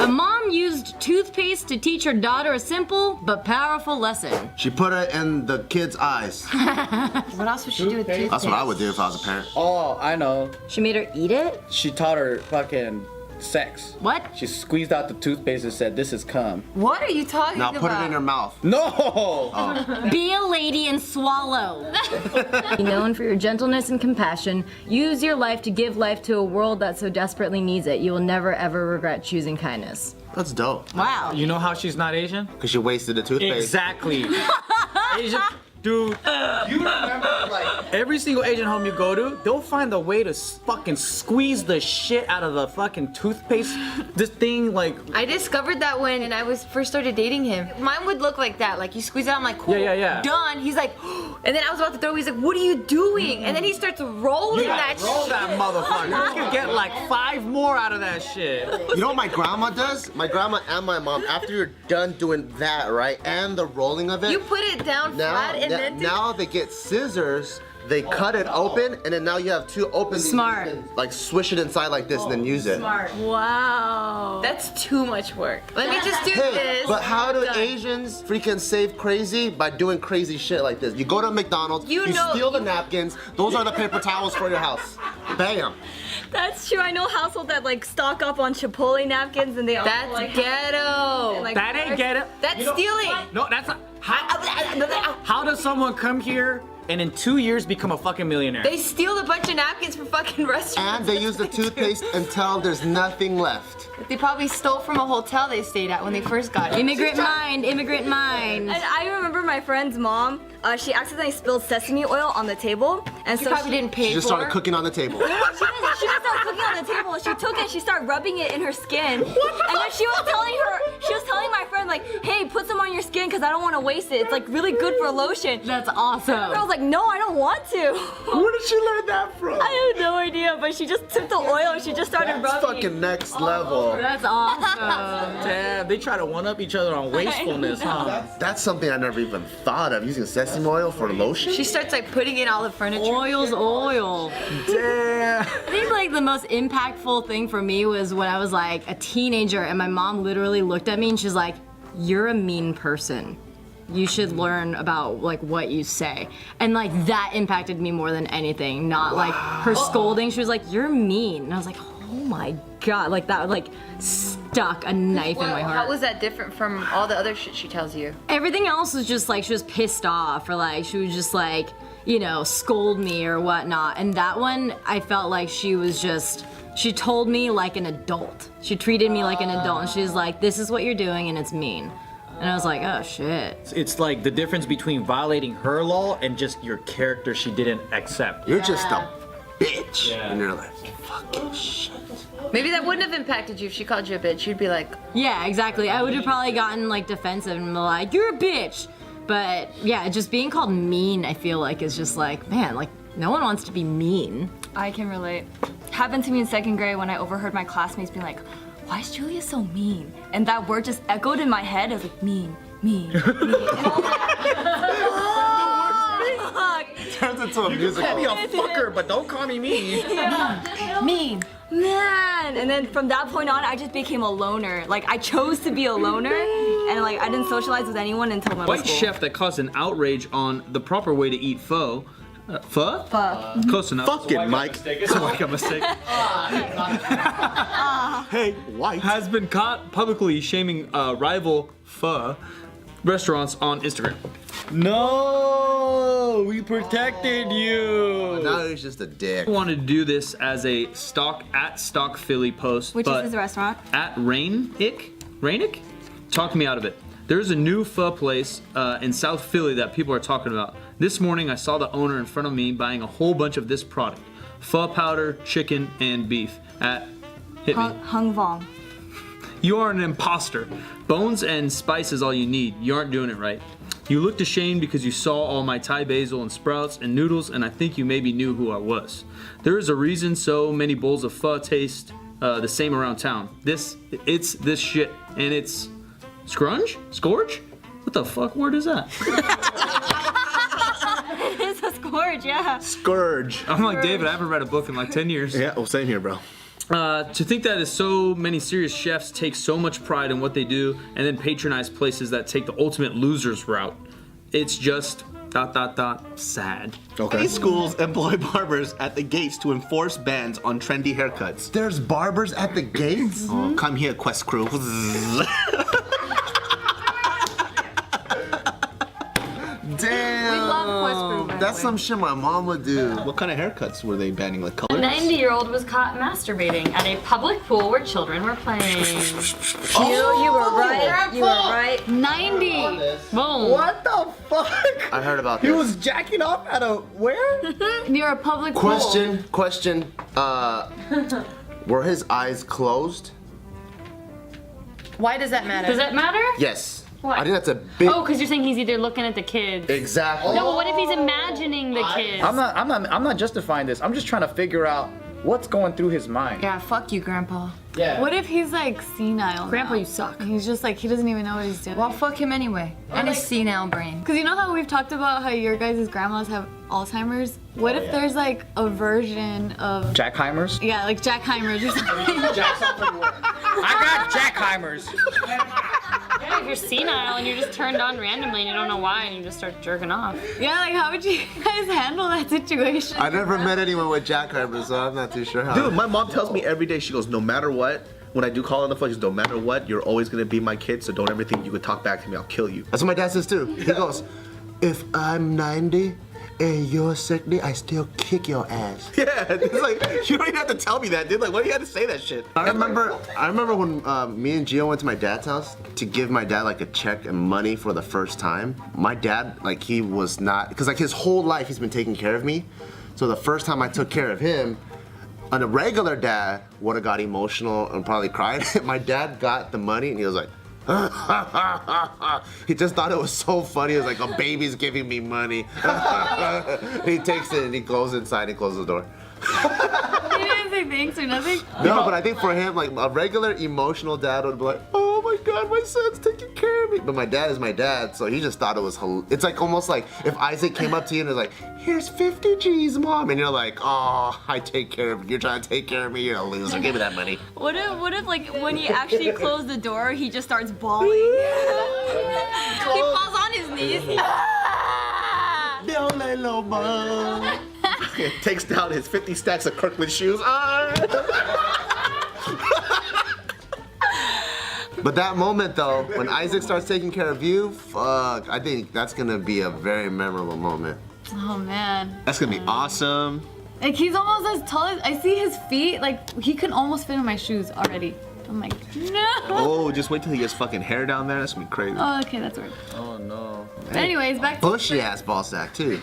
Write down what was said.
A mom used toothpaste to teach her daughter a simple but powerful lesson. She put it in the kid's eyes. What else would she do with toothpaste? That's what I would do if I was a parent. Oh, I know. She made her eat it? She taught her fucking sex. What? She squeezed out the toothpaste and said, "This is cum." What are you talking Now about? put it in her mouth. No! Be a lady and swallow. Be known for your gentleness and compassion. Use your life to give life to a world that so desperately needs it. You will never ever regret choosing kindness. That's dope. Wow. You know how she's not Asian? Because you wasted the toothpaste. Exactly. Asian, dude. You remember, like, Every single Asian home you go to, they'll find a way to fucking squeeze the shit out of the fucking toothpaste. This thing, like, I discovered that when I first started dating him. Mine would look like that. Like you squeeze it out, I'm like, cool, Yeah. done. He's like, and then I was about to throw. He's like, what are you doing? And then he starts rolling that roll shit. that motherfucker. You can get like 5 more out of that shit. You know what my grandma does? My grandma and my mom, after you're done doing that, right, and the rolling of it, You put it down flat and then now they get scissors, they cut it open, and then now you have 2 open. Smart. You can, like swish it inside like this and then use it. Wow. That's too much work. Let me just do Hey, this. but how do Done. Asians freaking save crazy? By doing crazy shit like this. You go to McDonald's, You you know- steal the napkins, those are the paper towels for your house. Bam. That's true. I know households that like stock up on Chipotle napkins and they also That's like ghetto. like, That ain't get it. That's stealing. No, that's not. How does someone come here and in 2 years become a fucking millionaire? They steal a bunch of napkins from fucking restaurants. And they use the toothpaste until there's nothing left. They probably stole from a hotel they stayed at when they first got it. Immigrant mind, immigrant mind. And I remember my friend's mom. She accidentally spilled sesame oil on the table, and You so probably didn't pay She just for started it. cooking on the table. She didn't start cooking on the table. She took it. She started rubbing it in her skin, and then she was telling my friend like, "Hey, put some on your skin because I don't want to waste it. It's like really good for lotion." That's awesome. I was like, "No, I don't want to." Where did she learn that from? I have no idea, but she just took the oil and she just started That's rubbing. fucking next level. That's awesome. Damn, they try to one-up each other on wastefulness, huh? That's something I never even thought of, using sesame oil for lotion. She starts like putting in all the furniture. Oil's oil. Damn. I think like the most impactful thing for me was when I was like a teenager and my mom literally looked at me and she's like, "You're a mean person. You should learn about like what you say." And like that impacted me more than anything. Not like her scolding. She was like, "You're mean." And I was like, "Oh my god!" Like that like stuck a knife in my heart. How was that different from all the other shit she tells you? Everything else was just like she was pissed off or like she was just like, you know, scold me or whatnot. And that one, I felt like she was just, she told me like an adult. She treated me like an adult and she's like, "This is what you're doing and it's mean." And I was like, oh shit. It's like the difference between violating her law and just your character she didn't accept. You're just a bitch. Yeah. And you're like, fucking shit. Maybe that wouldn't have impacted you if she called you a bitch. You'd be like, Yeah, exactly. I would have probably gotten like defensive and been like, "You're a bitch." But yeah, just being called mean, I feel like is just like, man, like no one wants to be mean. I can relate. Happened to me in 2nd grade when I overheard my classmates being like, "Why is Julia so mean?" And that word just echoed in my head. I was like, mean, mean, mean. Turns into a musical. Call me a fucker, but don't call me mean. Mean. Man, and then from that point on, I just became a loner. Like I chose to be a loner, and like I didn't socialize with anyone until middle White school. chef that caused an outrage on the proper way to eat pho. Pho? Pho. Close enough. Fucking Mike. It's a white guy mistake. Hey, white. Has been caught publicly shaming rival pho restaurants on Instagram. No, we protected you. Now he's just a dick. I wanted to do this as a stock Philly post, Which but is his restaurant? at Rainick? Talked me out of it. There's a new pho place in South Philly that people are talking about. This morning I saw the owner in front of me buying a whole bunch of this product. Pho powder, chicken, and beef at Hit Me. Hung Vong. You are an imposter. Bones and spice is all you need. You aren't doing it right. You looked ashamed because you saw all my Thai basil and sprouts and noodles, and I think you maybe knew who I was. There is a reason so many bowls of pho taste the same around town. It's this shit, and it's scrunge? Scourge? What the fuck word is that? It's a scourge, yeah. Scourge. I'm like, David, I haven't read a book in like 10 years. Yeah, well, same here, bro. To think that is so many serious chefs take so much pride in what they do and then patronize places that take the ultimate loser's route. It's just ... sad. These schools employ barbers at the gates to enforce bans on trendy haircuts. There's barbers at the gates? Oh, come here, Quest Crew. Damn. We love Quest Crew, by the That's way. some shit my mom would do. What kind of haircuts were they banning? Like A colors? 90-year-old was caught masturbating at a public pool where children were playing. You were right. You were right. 90! Boom. What the fuck? I heard about He this. was jacking off at a where? Near a public pool. Question. Were his eyes closed? Why does that matter? Does that matter? Yes. What? I think that's a big. Oh, because you're saying he's either looking at the kids. Exactly. No, but what if he's imagining the kids? I'm not justifying this. I'm just trying to figure out what's going through his mind. Yeah, fuck you, Grandpa. Yeah. What if he's like senile? Grandpa, now? you suck. He's just like he doesn't even know what he's doing. Well, fuck him anyway. And his senile brain. Because you know how we've talked about how your guys' grandmas have Alzheimer's? What if there's like a version of Jackheimer's? yeah, like Jackheimer's or something? I got Jackheimer's. Yeah, if you're senile and you're just turned on randomly and you don't know why and you just start jerking off. Yeah, like how would you guys handle that situation? I never met anyone with jackhammer, so I'm not too sure how. Dude, my mom tells me every day, she goes, no matter what, when I do call on the phone, she goes, no matter what, you're always gonna be my kid, so don't ever think you could talk back to me, I'll kill you. That's what my dad says too. He goes, if I'm 90 and you're 60, I still kick your ass. Yeah, it's like, you don't even have to tell me that, dude. Like, why do you have to say that shit? I remember when me and Gio went to my dad's house to give my dad like a check and money for the first time. My dad, like he was not, because like his whole life he's been taking care of me. So the first time I took care of him, and a regular dad would have got emotional and probably cried. My dad got the money and he was like, he just thought it was so funny. It was like a baby's giving me money. He takes it and he goes inside and closes the door. You didn't say thanks or nothing? No, but I think for him, like a regular emotional dad would be like, oh my God, my son's taking care of me. But my dad is my dad, so he just thought it was, it's like almost like if Isaac came up to you and was like, here's 50 G's, Mom. And you're like, oh, I take care of you. You're trying to take care of me, you're a loser. Give me that money. What if like when you actually close the door, he just starts bawling? He falls on his knees. Takes down his 50 stacks of Kirkland shoes. But that moment though, when Isaac starts taking care of you, fuck, I think that's gonna be a very memorable moment. Oh man. That's gonna be awesome. Like he's almost as tall as I see his feet. Like he can almost fit in my shoes already. I'm like, no. Oh, just wait till he gets fucking hair down there. That's gonna be crazy. Oh, okay, that's weird. Oh no. But anyways, back to Bushy ass ball sack too.